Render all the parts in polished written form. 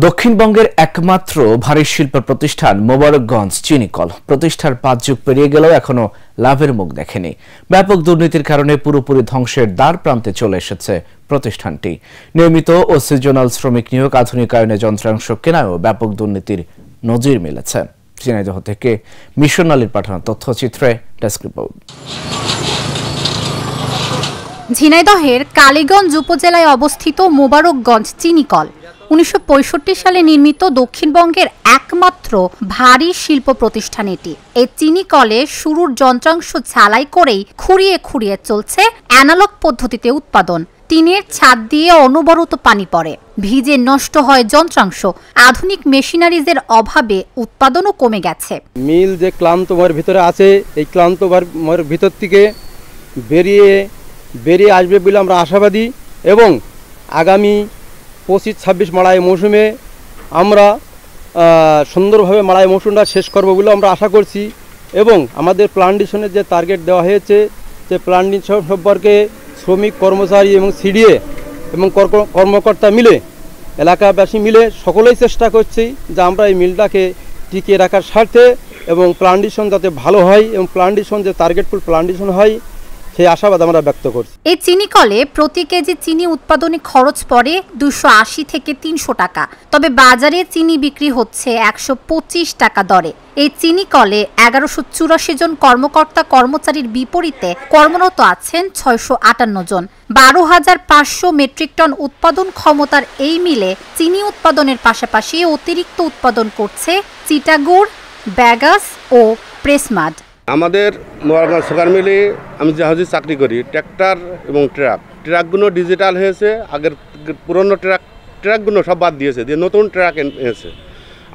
দক্ষিণবঙ্গের একমাত্র ভারী শিল্প প্রতিষ্ঠান মোবারকগঞ্জ চিনিকল প্রতিষ্ঠার ৫ যুগ পেরিয়ে গেলেও এখনো লাভের মুখ দেখেনি। ব্যাপক দুর্নীতির কারণে পুরোপুরি ধ্বংসের দ্বার প্রান্তে চলে এসেছে প্রতিষ্ঠানটি। নিয়মিত ও সিজনাল শ্রমিক নিয়োগ, আধুনিকায়নে যন্ত্রাংশ কেনায়ও ব্যাপক দুর্নীতির নজির মিলেছে। ঝিনাইদহ থেকে মিশন আলীর পাঠানো তথ্যচিত্রে ডেস্ক রিপোর্ট। ঝিনাইদহের কালীগঞ্জ উপজেলায় অবস্থিত মোবারকগঞ্জ চিনিকল ১৯৬৫ সালে নির্মিত দক্ষিণবঙ্গের একমাত্র ভারী শিল্প প্রতিষ্ঠান এটি। এই চিনিকলে শুরুর যন্ত্রাংশ ঝালাই করেই খুঁড়িয়ে খুঁড়িয়ে চলছে অ্যানালগ পদ্ধতিতে উৎপাদন। টিনের ছাদ দিয়ে অনবরত পানি পড়ে, ভিজে নষ্ট হয় যন্ত্রাংশ। আধুনিক মেশিনারিজের অভাবে উৎপাদনও কমে গেছে। মিল যে ক্লান্তময়ের ভিতরে আছে, এই ক্লান্তময়ের ভিতর থেকে বেরিয়ে আসবে বলে আমরা আশাবাদী এবং আগামী ২৫-২৬ মাড়াই মৌসুমে আমরা সুন্দরভাবে মাড়াই মৌসুমটা শেষ করব বলে আমরা আশা করছি। এবং আমাদের প্ল্যান্টেশনের যে টার্গেট দেওয়া হয়েছে, যে প্ল্যান্টেশন সম্পর্কে শ্রমিক, কর্মচারী এবং সিডিএ এবং কর্মকর্তা মিলে, এলাকাবাসী মিলে সকলেই চেষ্টা করছি যে আমরা এই মিলটাকে টিকিয়ে রাখার স্বার্থে এবং প্ল্যান্টেশন যাতে ভালো হয় এবং প্ল্যান্টেশন যে টার্গেটফুল প্ল্যান্টেশন হয় সেই আশাবাদ আমরা ব্যক্ত করছি। এই চিনিকলে প্রতি কেজি চিনি উৎপাদনে খরচ পড়ে ২৮০ থেকে ৩০০ টাকা। তবে বাজারে চিনি বিক্রি হচ্ছে ১২৫ টাকা দরে। এই চিনিকলে ১১৮৪ জন কর্মকর্তা কর্মচারীর বিপরীতে কর্মরত আছেন ৬৫৮ জন। ১২৫০০ মেট্রিক টন উৎপাদন ক্ষমতার এই মিলে চিনি উৎপাদনের পাশাপাশি অতিরিক্ত উৎপাদন করছে চিটাগুড়, ব্যাগাস ও প্রেসমাড। আমাদের মোবারকগঞ্জ সুগার মিলে আমি জাহাজে চাকরি করি। ট্র্যাক্টর এবং ট্রাকগুলো ডিজিটাল হয়েছে। আগের পুরনো ট্রাকগুলো সব বাদ দিয়েছে, দিয়ে নতুন ট্রাক এনেছে।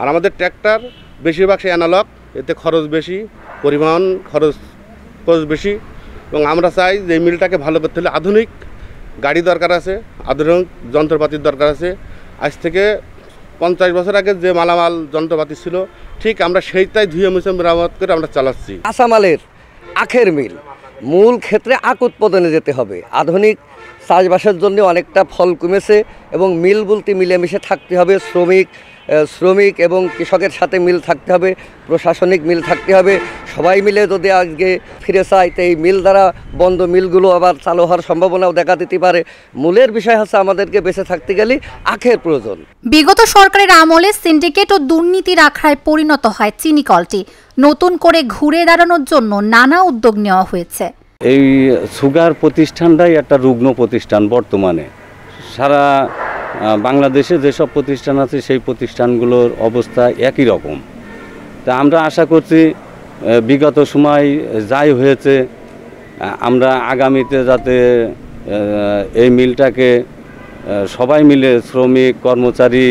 আর আমাদের ট্র্যাক্টর বেশিরভাগ সে অ্যানালগ, এতে খরচ বেশি, পরিবহন খরচ বেশি। এবং আমরা চাই যে এই মিলটাকে ভালো করতে হলে আধুনিক গাড়ি দরকার আছে, আধুনিক যন্ত্রপাতির দরকার আছে। আজ থেকে ৫০ বছর আগে যে মালামাল যন্ত্রপাতি ছিল, ঠিক আমরা সেইটাই ধুয়ে মুছে মেরামত করে আমরা চালাচ্ছি। কাঁচামালের আখের মিল, মূল ক্ষেত্রে আখ উৎপাদনে যেতে হবে। আধুনিক চাষবাসের জন্য অনেকটা ফল কমেছে এবং মিল বলতে মিলেমিশে থাকতে হবে। শ্রমিক এবং কৃষকের সাথে মিল থাকতে হবে, প্রশাসনিক মিল থাকতে হবে। সবাই মিলে যদি আজকে ফিরে চাই, তো এই মিল দ্বারা বন্ধ মিলগুলো আবার চালু হওয়ার সম্ভাবনাও দেখা দিতে পারে। মূলের বিষয় হচ্ছে আমাদেরকে বেঁচে থাকতে গেলে আখের প্রয়োজন। বিগত সরকারের আমলে সিন্ডিকেট ও দুর্নীতির আখড়ায় পরিণত হয় চিনিকলটি। নতুন করে ঘুরে দাঁড়ানোর জন্য নানা উদ্যোগ নেওয়া হয়েছে। এই সুগার প্রতিষ্ঠানটাই একটা রুগ্ন প্রতিষ্ঠান। বর্তমানে সারা বাংলাদেশে যেসব প্রতিষ্ঠান আছে সেই প্রতিষ্ঠানগুলোর অবস্থা একই রকম। তা আমরা আশা করছি বিগত সময় যাই হয়েছে, আমরা আগামীতে যাতে এই মিলটাকে সবাই মিলে শ্রমিক, কর্মচারী,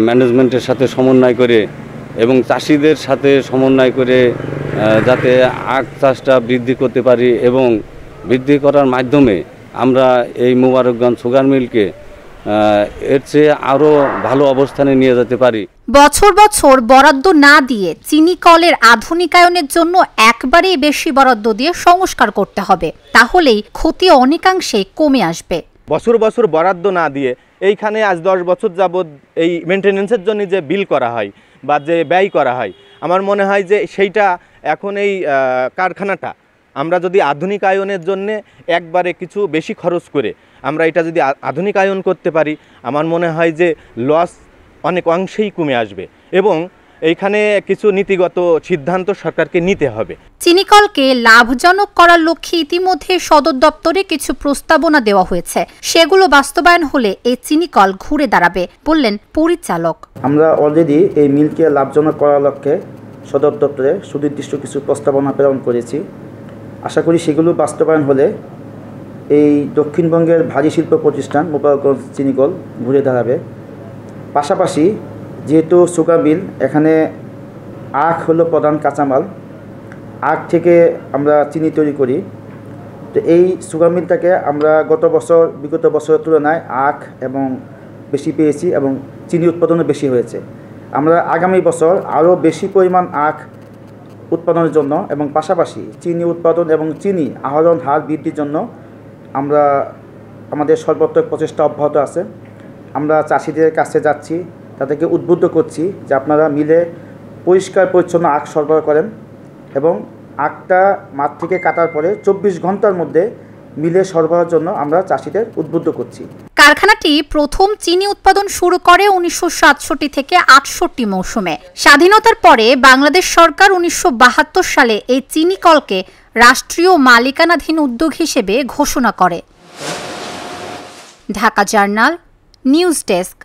ম্যানেজমেন্টের সাথে সমন্বয় করে এবং চাষিদের সাথে সমন্বয় করে যাতে আখ চাষটা বৃদ্ধি করতে পারি এবং বৃদ্ধি করার মাধ্যমে আমরা এই মোবারকগঞ্জ সুগার মিলকে এর চেয়ে আরও ভালো অবস্থানে নিয়ে যেতে পারি। বছর বছর বরাদ্দ না দিয়ে চিনিকলের আধুনিকায়নের জন্য একবারেই বেশি বরাদ্দ দিয়ে সংস্কার করতে হবে, তাহলেই ক্ষতি অনেকাংশে কমে আসবে। বছর বছর বরাদ্দ না দিয়ে এইখানে আজ ১০ বছর যাবৎ এই মেনটেন্যান্সের জন্য যে বিল করা হয় বা যে ব্যয় করা হয়, আমার মনে হয় যে সেইটা এখন এই কারখানাটা আমরা যদি আধুনিকায়নের জন্য একবারে কিছু বেশি খরচ করে আমরা এটা যদি আধুনিকায়ন করতে পারি, আমার মনে হয় যে লস অনেক অংশেই কমে আসবে এবং এইখানে কিছু নীতিগত সিদ্ধান্ত সরকারকে নিতে হবে। চিনিকলকে লাভজনক করার লক্ষ্যে ইতিমধ্যে সদর দপ্তরে কিছু প্রস্তাবনা দেওয়া হয়েছে। সেগুলো বাস্তবায়ন হলে এই চিনিকল ঘুরে দাঁড়াবে বললেন পরিচালক। আমরা অলরেডি এই মিলকে লাভজনক করার লক্ষ্যে সদর দপ্তরে সুনির্দিষ্ট কিছু প্রস্তাবনা প্রেরণ করেছি। আশা করি সেগুলো বাস্তবায়ন হলে এই দক্ষিণবঙ্গের ভারী শিল্প প্রতিষ্ঠান মোবারকগঞ্জ চিনিকল ঘুরে দাঁড়াবে। পাশাপাশি যেহেতু সুগার মিল, এখানে আখ হলো প্রধান কাঁচামাল, আখ থেকে আমরা চিনি তৈরি করি। তো এই সুগার মিলটাকে আমরা বিগত বছরের তুলনায় আখ এবং বেশি পেয়েছি এবং চিনি উৎপাদনও বেশি হয়েছে। আমরা আগামী বছর আরও বেশি পরিমাণ আখ উৎপাদনের জন্য এবং পাশাপাশি চিনি উৎপাদন এবং চিনি আহরণ হার বৃদ্ধির জন্য আমরা আমাদের সর্বোত্তর প্রচেষ্টা অব্যাহত আছে। আমরা চাষিদের কাছে যাচ্ছি, তাদেরকে উদ্বুদ্ধ করছি যে আপনারা মিলে পরিষ্কার পরিচ্ছন্ন আখ সরবরাহ করেন এবং আখটা মাঠ থেকে কাটার পরে 24 ঘন্টার মধ্যে মিলে সরবরাহের জন্য আমরা চাষিদের উদ্বুদ্ধ করছি। কারখানাটি প্রথম চিনি উৎপাদন শুরু করে 1967 থেকে 68 মৌসুমে। স্বাধীনতার পরে বাংলাদেশ সরকার 1972 সালে এই চিনি কলকে রাষ্ট্রীয় মালিকানাধীন উদ্যোগ হিসেবে ঘোষণা করে। Dhaka journal, news desk.